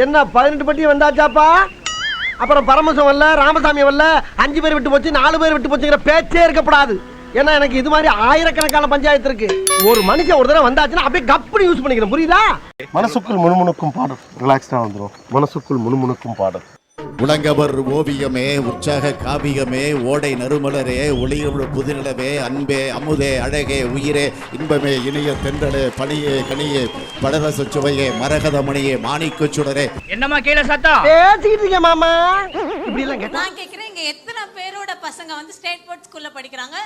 என்ன 18 பட்டி வந்தாச்சாப்பா? அப்புறம் பரமசம் வரல, ராமசாமி வரல, 5 பேர் விட்டு போச்சு, 4 பேர் விட்டு போச்சுங்கிற பேச்சே இருக்கப்படாது. ஏன்னா எனக்கு இது மாதிரி ஆயிரக்கணக்கான பஞ்சாயத்து இருக்கு. ஒரு மனுஷன் ஒரு தடவை வந்தாச்சுன்னா அப்படியே கப்படி யூஸ் பண்ணிக்கிறேன், புரியுதா? மனசுக்குள் முணுமுணுக்கும் பாடல் ரிலாக்ஸ்டா வந்துடும். மனசுக்குள் முணுமுணுக்கும் பாடல். உலங்கவர் ஓவியமே, உற்சாக காவியமே, ஓடை நறுமலரே, ஒளியோடு புதுநிலவே, அன்பே அமுதே, அழகே, உயிரே, இன்பமே, இனிய தென்றலே, பணியே, கனியே, படரச சுவையே, மரகத மணியே, மாணிக்க சுடரே. என்னமா கீழே சத்தம் பேசிக்கிட்டு இருக்கீங்க மாமா? இப்படி எல்லாம் கேட்டா நான் கேக்குறேன், இங்க எத்தனை பேரோட பசங்க வந்து ஸ்டேட் போர்ட் ஸ்கூல்ல படிக்கிறாங்க,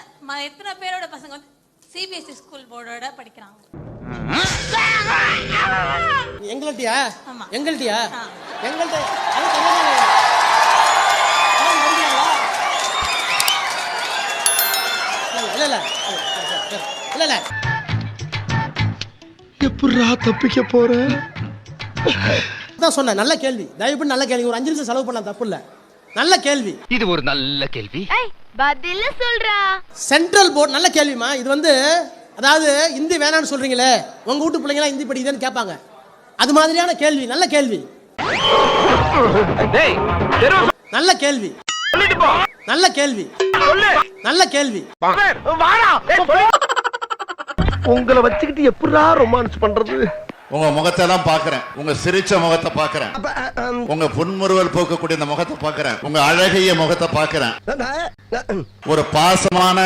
எத்தனை பேரோட பசங்க வந்து சிபிஎஸ்இ ஸ்கூல் போர்டோட படிக்கிறாங்க? எங்கள்ட்டியா? எங்கள்ட்டியா? எங்கள்ட்ட இல்ல எப்படா தப்பிக்க போற? சொன்ன நல்ல கேள்வி. தயவுபடி நல்ல கேள்வி. ஒரு 5 நிமிஷம் செலவு பண்ணலாம், தப்பு இல்ல. நல்ல கேள்வி. இது ஒரு நல்ல கேள்வி. பதில சொல்றா. சென்ட்ரல் போர்டு நல்ல கேள்விமா. இது வந்து அதாவது இந்தி வேணாம்னு சொல்றீங்களே, உங்க வீட்டு பிள்ளைங்களா இந்தி படிக்குதுன்னு கேட்பாங்க. அது மாதிரியான கேள்வி. நல்ல கேள்வி. நல்ல கேள்வி. நல்ல கேள்வி. நல்ல கேள்வி. உங்களை வச்சுக்கிட்டு எப்படா ரொமான்ஸ் பண்றது? உங்க முகத்தை எல்லாம் பாக்குறேன், உங்க சிரிச்ச முகத்தை பாக்குறேன், உங்க புன்முறுவல் போக்கக்கூடிய இந்த முகத்தை பாக்குறேன், உங்க அழகிய முகத்தை பாக்குறேன், ஒரு பாசமான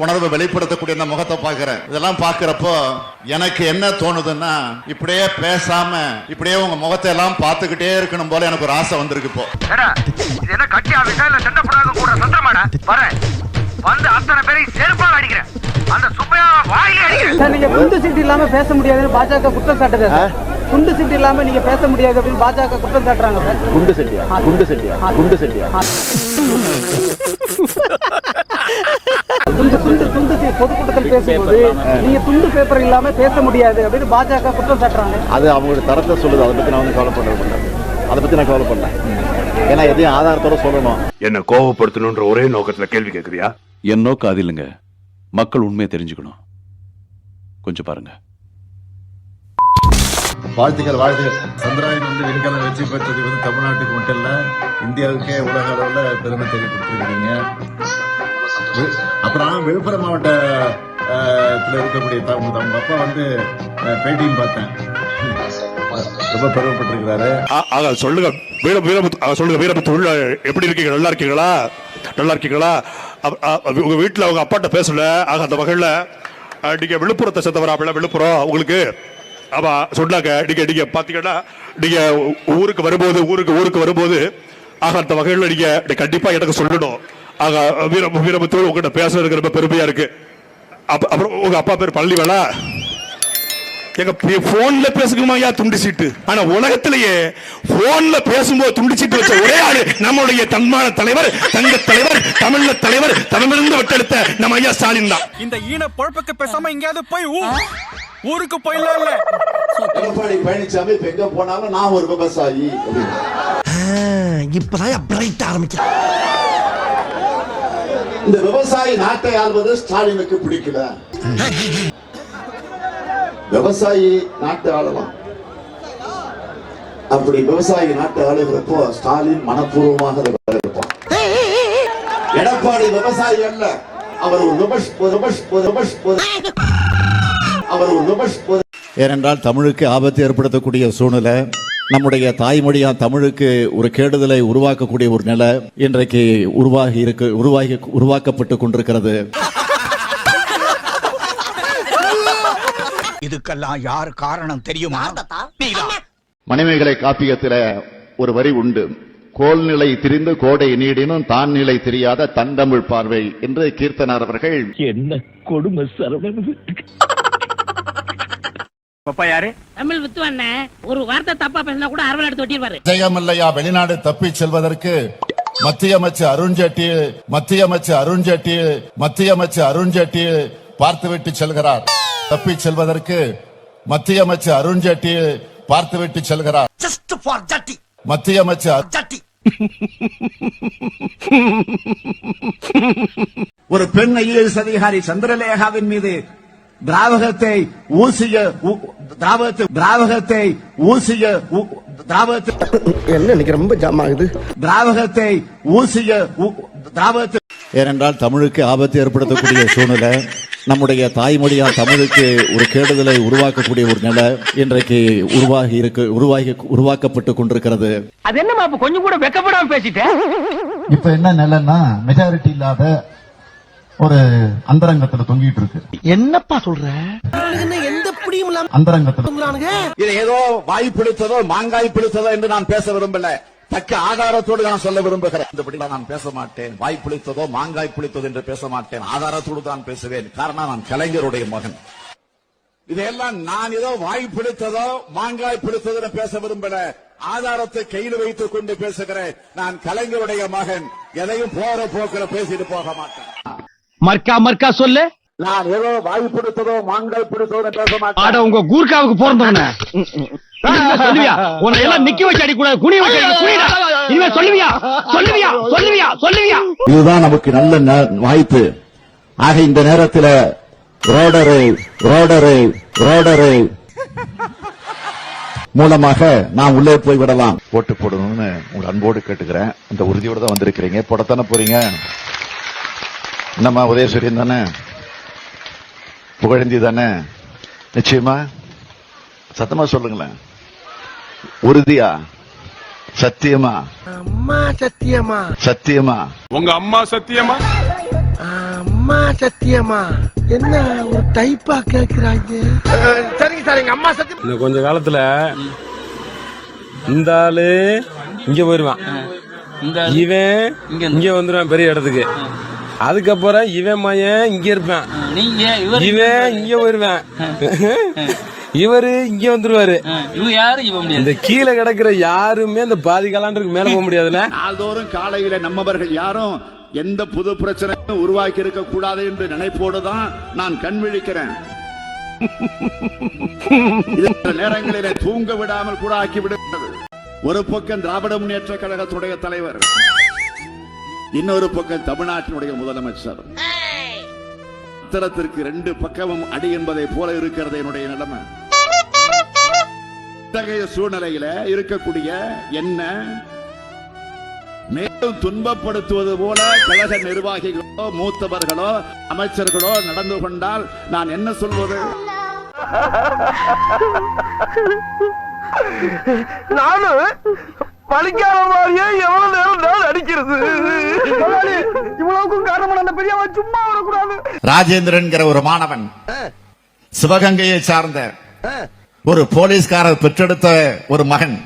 உணர்வை வெளிப்படுத்தக்கூடிய இந்த முகத்தை பாக்குறேன். இதெல்லாம் பாக்குறப்போ எனக்கு என்ன தோணுதுன்னா, இப்படியே பேசாம இப்படியே உங்க முகத்தை எல்லாம் பார்த்துக்கிட்டே இருக்கணும் போல எனக்கு ஒரு ஆசை வந்திருக்கு. இப்போ என்ன கட்டி ஆவிட்டா இல்ல சண்டை போடாத கூட சந்திரமாடா வரேன் வந்து அத்தனை பேரையும் செருப்பால் அடிக்கிறேன். அந்த சுப்பையா வாயிலே அடிக்கிறேன். நீங்க குண்டு சீட்டு இல்லாம பேச முடியாதுன்னு பாஜக குற்றம் சாட்டுது. குண்டு சீட்டு இல்லாம நீங்க பேச முடியாது அப்படின்னு பாஜக குற்றம் சாட்டுறாங்க. குண்டு சட்டியா? குண்டு சட்டியா? குண்டு சட்டியா? பொதுக்கூட்டத்தில் பேசும்போது நீங்க துண்டு பேப்பர் இல்லாம பேச முடியாது அப்படின்னு பாஜக குற்றம் சாட்டுறாங்க. அது அவங்களோட தரத்தை சொல்லுது. அதை பத்தி நான் வந்து கவலை பண்றேன். அதை பத்தி நான் கவலை பண்ணேன். ஏன்னா எதையும் ஆதாரத்தோட சொல்லணும். என்ன கோவப்படுத்தணும்ன்ற ஒரே நோக்கத்துல கேள்வி கேட்கறியா? என் நோக்கம் அது இல்லைங்க. மக்கள் உண்மையை தெரிஞ்சுக்கணும். கொஞ்சம் பாருங்க. வாழ்த்துக்கள், வாழ்த்துக்கள். சந்திராயன் வந்து விண்கலம் வெற்றி பெற்றது வந்து தமிழ்நாட்டுக்கு மட்டும் இல்ல, இந்தியாவுக்கே உலக அளவில் பெருமை தேடி கொடுத்துருக்கீங்க. அப்புறம் விழுப்புரம் மாவட்டத்தில் இருக்கக்கூடிய அவங்க அப்பா வந்து பேட்டியும் பார்த்தேன், ரொம்ப பெருமைப்பட்டிருக்கிறாரு. சொல்லுங்க சொல்லுங்க வீரபுத்தூர் எப்படி இருக்கீங்க? நல்லா இருக்கீங்களா? நல்லா இருக்கீங்களா? உங்க வீட்டுல அவங்க அப்பாட்ட பேசல. ஆக அந்த வகையில நீங்க விழுப்புரத்தை சேர்ந்தவராப்பில விழுப்புரம் உங்களுக்கு ஆமா சொன்னாங்க. நீங்க பாத்தீங்கன்னா நீங்க ஊருக்கு வரும்போது ஆக அந்த வகையில நீங்க கண்டிப்பா எனக்கு சொல்லணும். ஆக வீரபுத்தூர் உங்ககிட்ட பேசுறதுக்கு ரொம்ப பெருமையா இருக்கு. அப்புறம் உங்க அப்பா பேர் பழனிவேலா. எங்க போன்ல பேசுமா துண்டு சீட்டு? ஆனா உலகத்திலேயே போன்ல பேசும்போது துண்டு சீட்டு வச்ச ஒரே ஆளு நம்மளுடைய தன்மான தலைவர், தங்க தலைவர், தமிழ்ல தலைவர், தமிழிலிருந்து வெட்டெடுத்த நம்ம ஐயா ஸ்டாலின் தான். இந்த ஈன பொழப்புக்கு பேசாம எங்கேயாவது போய் ஊருக்கு போயிடலாம். இல்ல எடப்பாடி பழனிசாமி எங்க போனாலும் நான் ஒரு விவசாயி. இப்பதான் பிரைட் ஆரம்பிச்சேன். இந்த விவசாயி நாட்டை ஆள்வது ஸ்டாலினுக்கு பிடிக்கல. விவசாயி நாட்டை ஆளலாம். அப்படி விவசாயி நாட்டை ஆளுகிறப்போ ஸ்டாலின் மனப்பூர்வமாக இருப்பான். எடப்பாடி விவசாயி அல்ல, அவர் ஒரு ஏனென்றால் தமிழுக்கு ஆபத்து ஏற்படுத்தக்கூடிய சூழ்நிலை, நம்முடைய தாய்மொழியா தமிழுக்கு ஒரு கேடுதலை உருவாக்கக்கூடிய ஒரு நிலை இன்றைக்கு உருவாக்கப்பட்டு கொண்டிருக்கிறது. இதுக்கெல்லாம் யார் காரணம் தெரியுமா? மணிமேகலை காப்பியத்தில் ஒரு வரி உண்டு, கோல்நிலை திரிந்து கோடை நீடினும் தான் நிலை தெரியாத தந்தமிழ் பார்வை என்று கீர்த்தனார் அவர்கள். என்ன கொடுமை சரவணன். அப்பா யாரு? தமிழ் வித்துவண்ண ஒரு வார்த்தை தப்பா பேசினா கூட அரவல் எடுத்து ஒட்டிடுவாரு. ஜெயமல்லையா வெளிநாடு தப்பி செல்வதற்கு மத்திய அமைச்சர் அருண்ஜேட்லி பார்த்துவிட்டு செல்கிறார். தப்பி செல்வதற்கு மத்திய அமைச்சர் அருண்ஜேட்லி பார்த்துவிட்டு செல்கிறார். மத்திய அமைச்சர் ஒரு பெண் ஐஏஎஸ் அதிகாரி சந்திரலேகாவின் மீது திராவகத்தை என்ன இன்னைக்கு ரொம்ப ஜாம் ஆகுது. திராவகத்தை ஏனென்றால் தமிழுக்கு ஆபத்து ஏற்படுத்தக்கூடிய சூழ்நிலை, நம்முடைய தாய்மொழியால் தமிழுக்கு ஒரு கேடுதலை உருவாக்கக்கூடிய ஒரு நிலை இன்றைக்கு உருவாக்கப்பட்டு கொண்டிருக்கிறது. அது என்னமா அப்ப கொஞ்சம் கூட வெக்கப்படாம பேசிட்டேன். இப்ப என்ன நிலைன்னா மெஜாரிட்டி இல்லாத ஒரு அந்தரங்கத்துல தொங்கிட்டு இருக்கு. என்னப்பா சொல்ற? எந்த பிடியும் இல்லாம அந்தரங்கத்துல தொங்குறானுங்க. இது ஏதோ வாய் பிடித்ததோ மாங்காய் பிடித்ததோ என்று நான் பேச விரும்பல, தக்க ஆதாரத்தோடு நான் சொல்ல விரும்புகிறேன். இந்தபடி நான் பேச மாட்டேன். வாய் பிடித்ததோ மாங்காய் பிடித்ததோ என்று பேச மாட்டேன். ஆதாரத்தோடு தான் பேசுவேன். காரணம், நான் கலைஞருடைய மகன். இதையெல்லாம் நான் ஏதோ வாய் பிடித்ததோ மாங்காய் பிடித்ததோ என்று பேச விரும்பல, ஆதாரத்தை கையில் வைத்துக் கொண்டு பேசுகிறேன். நான் கலைஞருடைய மகன். எதையும் போற போக்கில பேசிட்டு போக மாட்டேன். மர்க்கா சொல்லு. நான் ஏதோ வாய் பிடித்ததோ மாங்காய் பிடித்ததோ பேச மாட்டேன். ஆட உங்க கூர்க்காவுக்கு பிறந்தவன சொல்லுவியா? உன்னை எல்லாம் நிக்க வச்சு அடிக்கூடாது, குனி வச்சு குனிடா. இனிமே சொல்லுவியா? இதுதான் நமக்கு நல்ல வாய்ப்பு. ஆக இந்த நேரத்தில் ரோடரை மூலமாக நாம் உள்ளே போய் விடலாம். ஓட்டு போடணும்னு உங்க அன்போடு கேட்டுக்கிறேன். இந்த உறுதியோடு தான் வந்திருக்கிறீங்க. போடத்தானே போறீங்க? என்னம்மா உதயசூரியன் தானே, புகழந்தி தானே? நிச்சயமா சத்தமா சொல்லுங்களேன். உறுதியா? சத்தியமா? அம்மா சத்தியமா? சத்தியமா? உங்க அம்மா சத்தியமா? அம்மா சத்தியமா? என்ன ஒரு டைப்பா கேக்குறாங்க. சரிங்க சார், எங்க அம்மா சத்தியம். இன்னும் கொஞ்ச காலத்துல இந்த ஆளு இங்க போயிருவான், இவன் இங்க வந்துருவான் பெரிய இடத்துக்கு. அதுக்கப்புறம் இவன் மையன் இங்க இருப்பான், இவன் இங்க போயிருவான், இவரு இங்க வந்துருவாரு. இந்த கீழே கிடக்குற யாருமே இந்த பாதி காலாண்டுக்கு மேல போக முடியாதுல்ல. நாள்தோறும் காலையில நம்மவர்கள் யாரும் எந்த புது பிரச்சனையும் உருவாக்கி இருக்க கூடாது என்று நினைப்போடுதான் நான் கண் விழிக்கிறேன். நேரங்களிலே தூங்க விடாமல் கூட ஆக்கிவிடுகிறது. ஒரு பக்கம் திராவிட முன்னேற்ற கழகத்துடைய தலைவர், இன்னொரு பக்கம் தமிழ்நாட்டினுடைய முதலமைச்சர். உத்தரத்திற்கு ரெண்டு பக்கமும் அடி என்பதை போல இருக்கிறது என்னுடைய நிலைமை. இத்தகைய சூழ்நிலையில இருக்கக்கூடிய என்ன மேலும் துன்பப்படுத்துவது போல கழக நிர்வாகிகளோ மூத்தவர்களோ அமைச்சர்களோ நடந்து கொண்டால் நான் என்ன சொல்வது? நானும் பழிக்காத மாதிரியே எவ்வளவு நேரம் நான் அடிக்கிறது. இவ்வளவுக்கும் காரணம் அந்த பெரிய சும்மா வரக்கூடாது. ராஜேந்திரன்கிற ஒரு மாணவன், சிவகங்கையை சார்ந்த ஒரு போலீஸ்காரர் பெற்றெடுத்த ஒரு மகன்.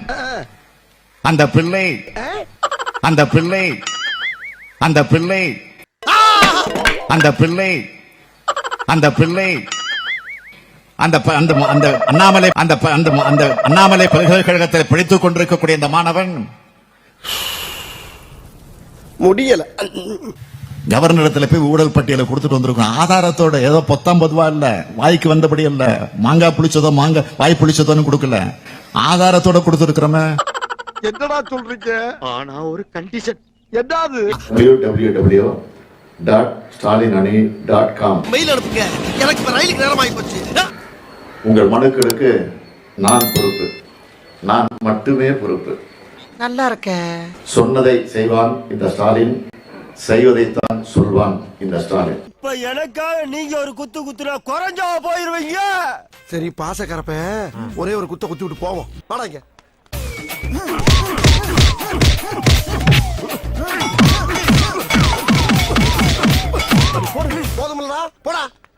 அந்த பிள்ளை அந்த பிள்ளை அந்த பிள்ளை அந்த பிள்ளை அந்த பிள்ளை அந்த அண்ணாமலை அந்த அண்ணாமலை பல்கலைக்கழகத்தில் படித்துக் கொண்டிருக்கக்கூடிய இந்த மாணவன் முடியல. கவர்னரிடத்துல போய் ஊழல் பட்டியலை கொடுத்துட்டு வந்திருக்கோம். ஆதாரத்தோட, ஏதோ 19 இல்ல, வாய்க்கு வந்தபடி இல்ல, மாங்காய் புளிச்சதோ வாய் புளிச்சதோன்னு கொடுக்கல, ஆதாரத்தோட கொடுத்துருக்கிறோமே. என்னடா சொல்றீங்க? ஆனா ஒரு கண்டிஷன். என்னது? www.stalinani.com மெயில் அனுப்புங்க. எனக்கு இப்ப ரயிலுக்கு நேரம் ஆகி போச்சு. உங்கள் மனுக்களுக்கு நான் பொறுப்பு, நான் மட்டுமே பொறுப்பு. நல்லா இருக்க. சொன்னதை செய்வான் இந்த ஸ்டாலின், செய்வதைத்தான் சொல்வான் இந்த ஸ்டாலின். இப்ப எனக்காக நீங்க ஒரு குத்துனா குறைஞ்சா போயிருவீங்க. சரி பாசக்கரப்ப ஒரே ஒரு குத்தி விட்டு போவோம். வாடாங்க. போதுமில்லடா, போடா.